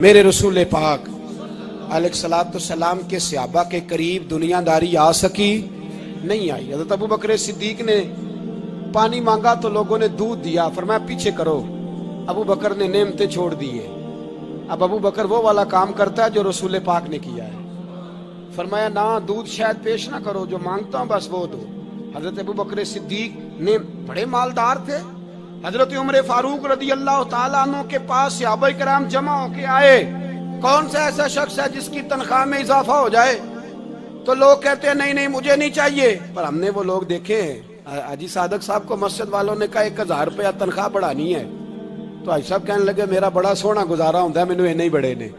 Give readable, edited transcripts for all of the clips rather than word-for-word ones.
میرے رسول پاک अलैहिस्सलाम के सहाबा के करीब दुनियादारी आ सकी नहीं आई। हज़रत अबू बकर सिद्दीक ने पानी मांगा तो लोगों ने दूध दिया, फरमाया पीछे करो। अबू बकर ने नेमतें छोड़ दी है। अब अबू बकर वो वाला काम करता है जो रसूल पाक ने किया है। फरमाया ना दूध शायद पेश ना करो, जो मांगता हूं बस वो दो। हजरत अबू बकर सिद्दीक ने बड़े मालदार थे। हजरत उमर फारूक रदी अल्लाह तआला अन्हु के पास सहाबाए किराम जमा होके आए। कौन सा ऐसा शख्स है जिसकी तनख्वाह में इजाफा हो जाए? तो लोग कहते हैं नहीं नहीं मुझे नहीं चाहिए। पर हमने वो लोग देखे हैं, हाजी सादक साहब को मस्जिद वालों ने कहा 1000 रुपया तनख्वाह बढ़ानी है, तो हाजी साहब कहने लगे मेरा बड़ा सोहना गुजारा होता है, मैनू इन्ने ही बड़े ने।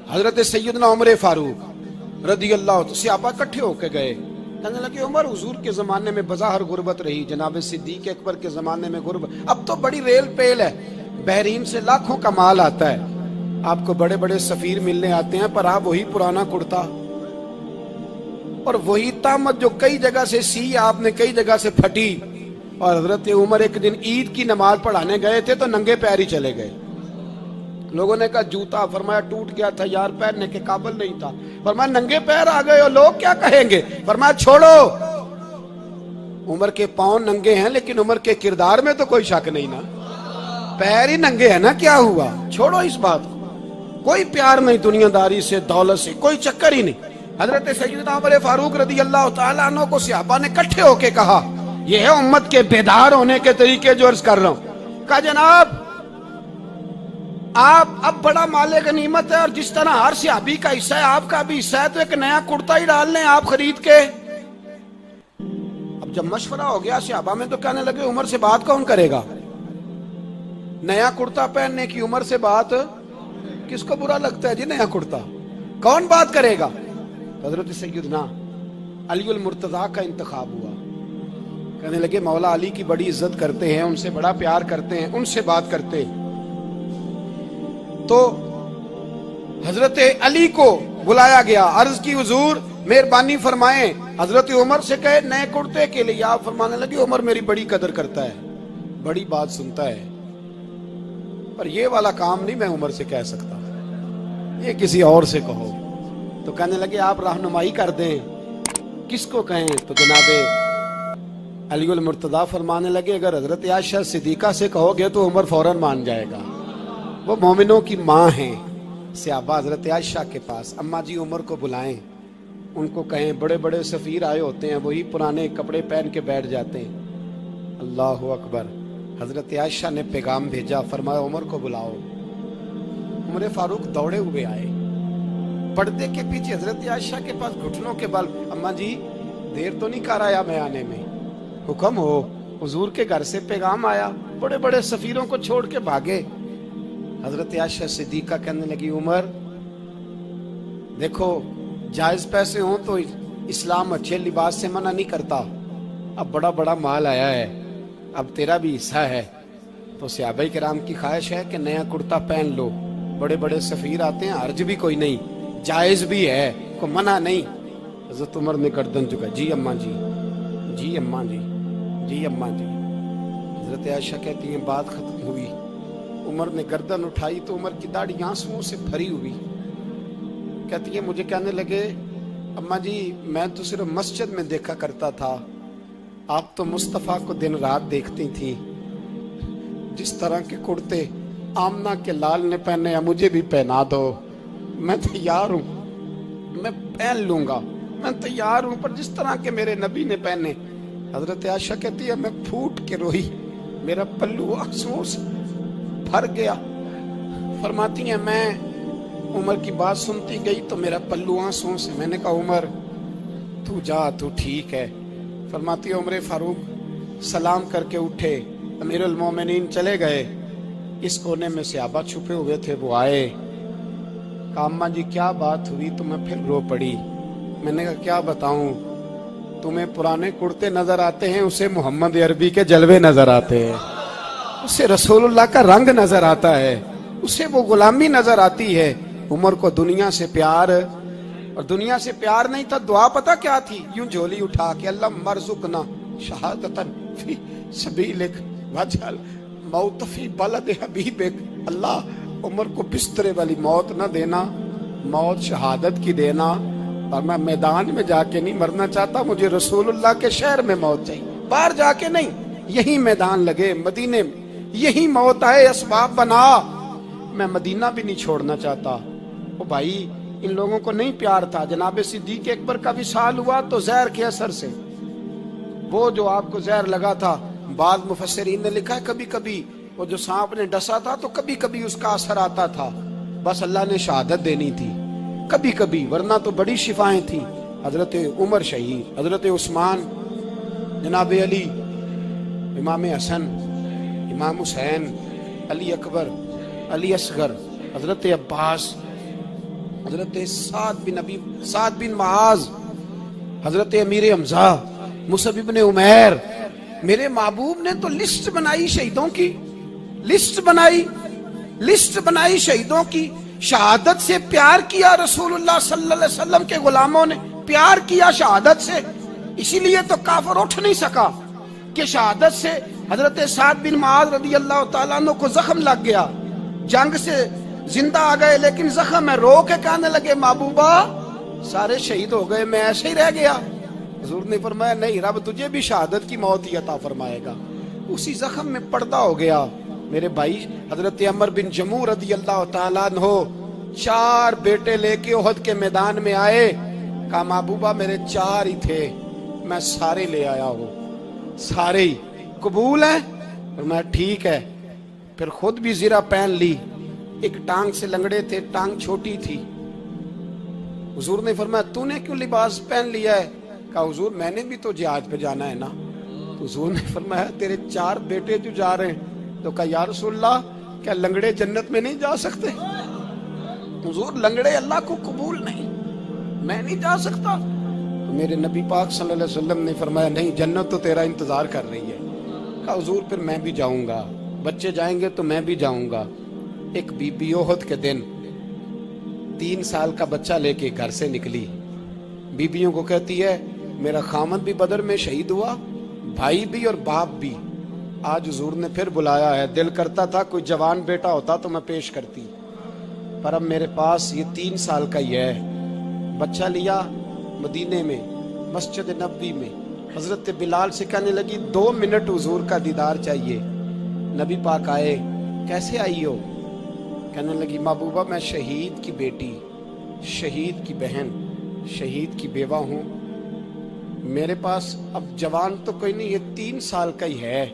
हजरत सैयदना उमर फारूक रदी अल्लाह तो सहाबा इकट्ठे होके गए, कहने लगे उमर हुजूर के जमाने में बज़ाहिर गुर्बत रही, जनाब सिद्दीक अकबर के जमाने में गुर्बत, अब तो बड़ी रेल पेल है, बहरीन से लाखों का माल आता है, आपको बड़े बड़े सफीर मिलने आते हैं, पर आप वही पुराना कुर्ता और वही तामत जो कई जगह से सी आपने कई जगह से फटी। और हजरत उमर एक दिन ईद की नमाज पढ़ाने गए थे तो नंगे पैर ही चले गए। लोगों ने कहा जूता, फरमाया टूट गया था यार, पहनने के काबिल नहीं था। फरमाया नंगे पैर आ गए हो, लोग क्या कहेंगे? फरमाया छोड़ो, उमर के पांव नंगे हैं लेकिन उमर के किरदार में तो कोई शक नहीं ना, पैर ही नंगे है ना, क्या हुआ? छोड़ो इस बात को, कोई प्यार नहीं दुनियादारी से, दौलत से, कोई चक्कर ही नहीं। हजरत सैयदना उमर फारूक रदी अल्लाह तआला अन्हु को सहाबा ने इकट्ठे होके कहा, यह है उम्मत के बेदार होने के तरीके जो अर्ज कर रहा हूं। कहा जनाब आप अब बड़ा माले गनीमत है और जिस तरह हर सहाबी का हिस्सा है आपका भी हिस्सा है, तो एक नया कुर्ता ही डाल लें आप खरीद के। अब जब मशवरा हो गया सहाबा में तो कहने लगे उमर से बात कौन करेगा? नया कुर्ता पहनने की उमर से बात किसको बुरा लगता है जी? नया कुर्ता कौन बात करेगा? हजरत सैयदना अली उल मुर्तजा का इंतखाब हुआ। कहने लगे मौला अली की बड़ी इज्जत करते हैं, उनसे बड़ा प्यार करते हैं, उनसे बात करते हैं। तो हजरत अली को बुलाया गया, अर्ज की हुजूर मेहरबानी फरमाएं। हजरत उमर से कहे नए कुर्ते के लिए, आप फरमाने लगे उमर मेरी बड़ी कदर करता है, बड़ी बात सुनता है, पर ये वाला काम नहीं मैं उमर से कह सकता, ये किसी और से कहो। तो कहने लगे आप रहनुमाई कर दें, किसको कहें? तो जनाबे अली उल मुर्तजा फरमाने लगे अगर हजरत आयशा सिद्दीका से कहोगे तो उमर फौरन मान जाएगा, वो मोमिनों की माँ हैं। सहाबा हजरत आयशा के पास, अम्मा जी उमर को बुलाएं, उनको कहें बड़े बड़े सफीर आए होते हैं, वही पुराने कपड़े पहन के बैठ जाते हैं। अल्लाह अकबर। हजरत आयशा ने पैगाम भेजा, फरमाया उमर को बुलाओ। उमर फारूक दौड़े हुए आए, पर्दे के पीछे हजरत आयशा के पास घुटनों के बल, अम्मा जी देर तो नहीं कर आया मैं आने में? हुक्म हो, हुजूर के घर से पैगाम आया, बड़े बड़े सफीरों को छोड़ के भागे। हजरत आयशा सिद्दीका कहने लगी उमर देखो जायज पैसे हो तो इस्लाम अच्छे लिबास से मना नहीं करता, अब बड़ा बड़ा माल आया है, अब तेरा भी हिस्सा है, तो सहाबाए किराम की ख्वाहिश है कि नया कुर्ता पहन लो, बड़े बड़े सफीर आते हैं, हर्ज भी कोई नहीं, जायज भी है, को मना नहीं। हजरत उमर ने गर्दन झुका, जी अम्मा जी, जी अम्मा जी, जी अम्मा जी। हजरत आयशा कहती है बात खत्म हुई, उमर ने गर्दन उठाई तो उमर की दाढ़ी आंसुओं से भरी हुई। कहती है मुझे कहने लगे अम्मा जी मैं तो सिर्फ मस्जिद में देखा करता था, आप तो मुस्तफ़ा को दिन रात देखती थी, जिस तरह के कुर्ते आमना के लाल ने पहने हैं मुझे भी पहना दो, मैं तैयार हूँ, मैं पहन लूंगा, मैं तैयार हूँ, पर जिस तरह के मेरे नबी ने पहने। हजरत आयशा कहती है मैं फूट के रोई, मेरा पल्लू आंसुओं से भर गया। फरमाती है मैं उमर की बात सुनती गई तो मेरा पल्लू आंसुओं से, मैंने कहा उमर तू जा, तू ठीक है। फरमाती है उमर फारूक सलाम करके उठे, अमीरुल मोमिनीन चले गए। इस कोने में सहाबा छुपे हुए थे, वो आए, कहा अम्मा जी क्या बात हुई? तो मैं फिर रो पड़ी। मैंने कहा क्या बताऊं, तुम्हें पुराने कुर्ते नजर आते हैं, उसे मोहम्मद अरबी के जलवे नजर आते हैं, उसे रसूलुल्लाह का रंग नजर आता है, उसे वो गुलामी नजर आती है। उमर को दुनिया से प्यार, और दुनिया से प्यार नहीं था, दुआ पता क्या थी? यूं झोली उठा के अल्लाह मरजुकना शहादतन फी सबीलिक वजल मौत फी बलद हबीबिक, अल्लाह عمر کو بسترے والی موت نہ دینا، موت شہادت کی دینا، اور میں میدان میں جا کے نہیں مرنا چاہتا، مجھے رسول اللہ کے شہر میں موت چاہیے، باہر جا کے نہیں، یہی میدان لگے مدینے میں، یہی موت آئے، اسباب بنا، میں مدینہ بھی نہیں چھوڑنا چاہتا۔ او بھائی، ان لوگوں کو نہیں پیار تھا۔ جناب صدیق اکبر کا وصال ہوا تو زہر کے اثر سے، وہ جو آپ کو زہر لگا تھا، بعض مفسرین نے لکھا ہے کبھی کبھی وہ جو سانپ نے ڈسا تھا تو کبھی کبھی اس کا اثر آتا تھا، بس اللہ نے شہادت دینی تھی کبھی کبھی، ورنہ تو بڑی شفائیں تھیں۔ حضرت عمر شہید، حضرت عثمان، جناب علی، امام حسن، امام حسین، علی اکبر، علی اصغر، حضرت عباس، حضرت سعد بن معاذ، حضرت امیر حمزہ، مصعب بن عمیر۔ میرے محبوب نے تو لسٹ بنائی شہیدوں کی، لسٹ بنائی شہیدوں کی۔ شہادت سے پیار کیا رسول اللہ صلی اللہ علیہ وسلم کے غلاموں نے، پیار کیا شہادت سے، اسی لیے تو کافر اٹھ نہیں سکا کہ شہادت سے حضرت سعد بن معاذ رضی اللہ تعالیٰ عنہ کو زخم لگ گیا، جنگ سے زندہ آ گئے لیکن زخم ہے، رو کے کہنے لگے محبوبہ سارے شہید ہو گئے، میں ایسے ہی رہ گیا۔ حضور نے فرمایا نہیں، رب تجھے بھی شہادت کی موت ہی عطا فرمائے گا۔ اسی زخم میں پردہ ہو گیا۔ میرے بھائی، حضرت عمر بن جموح رضی اللہ تعالیٰ عنہ 4 بیٹے لے کے احد کے میدان میں آئے، کہا محبوبہ میرے 4 ہی تھے، میں سارے لے آیا ہوں، سارے ہی قبول ہیں؟ فرمایا ٹھیک ہے۔ پھر خود بھی زرہ پہن لی، ایک ٹانگ سے لنگڑے تھے، ٹانگ چھوٹی تھی۔ حضور نے فرمایا تو نے کیوں لباس پہن لیا ہے؟ کہا حضور میں نے بھی تو جہاد پہ جانا ہے نا۔ تو حضور نے فرمایا تیرے 4 بیٹے جو جا رہے ہیں، تو کہا یا رسول اللہ کیا لنگڑے جنت میں نہیں جا سکتے؟ حضور لنگڑے اللہ کو قبول نہیں، میں نہیں جا سکتا۔ تو میرے نبی پاک صلی اللہ علیہ وسلم نے فرمایا نہیں، جنت تو تیرا انتظار کر رہی ہے۔ کہا حضور پھر میں بھی جاؤں گا، بچے جائیں گے تو میں بھی جاؤں گا۔ ایک بی بی احد کے دن 3 سال کا بچہ لے کے گھر سے نکلی، بیبیوں کو کہتی ہے میرا خامد بھی بدر میں شہید ہوا، بھائی بھی اور باپ بھی، آج حضور نے پھر بلایا ہے، دل کرتا تھا کوئی جوان بیٹا ہوتا تو میں پیش کرتی، پر اب میرے پاس یہ 3 سال کا ہی ہے۔ بچہ لیا، مدینے میں مسجد نبوی میں حضرت بلال سے کہنے لگی 2 منٹ حضور کا دیدار چاہیے۔ نبی پاک آئے، کیسے آئی ہو؟ کہنے لگی محبوبہ میں شہید کی بیٹی، شہید کی بہن، شہید کی بیوہ ہوں، میرے پاس اب جوان تو کوئی نہیں، یہ 3 سال کا ہی ہے۔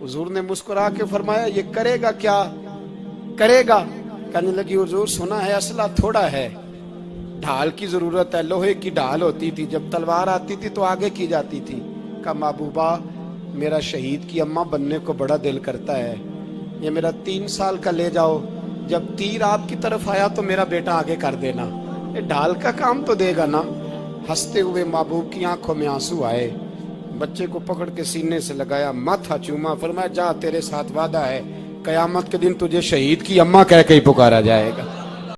حضور نے مسکرا کے فرمایا یہ کرے گا کیا کرے گا؟ کہنے لگی حضور سنا ہے اسلحہ تھوڑا ہے، ڈھال کی ضرورت ہے، لوہے کی ڈھال ہوتی تھی، جب تلوار آتی تھی تو آگے کی جاتی تھی۔ کہا محبوبہ میرا شہید کی اماں بننے کو بڑا دل کرتا ہے، یہ میرا 3 سال کا لے جاؤ، جب تیر آپ کی طرف آیا تو میرا بیٹا آگے کر دینا، یہ ڈھال کا کام تو دے گا نا۔ ہنستے ہوئے محبوب کی آنکھوں میں آنسو آئے، بچے کو پکڑ کے سینے سے لگایا، ماتھا چوما، فرمایا جا تیرے ساتھ وعدہ ہے قیامت کے دن تجھے شہید کی اماں کہہ کے ہی پکارا جائے گا۔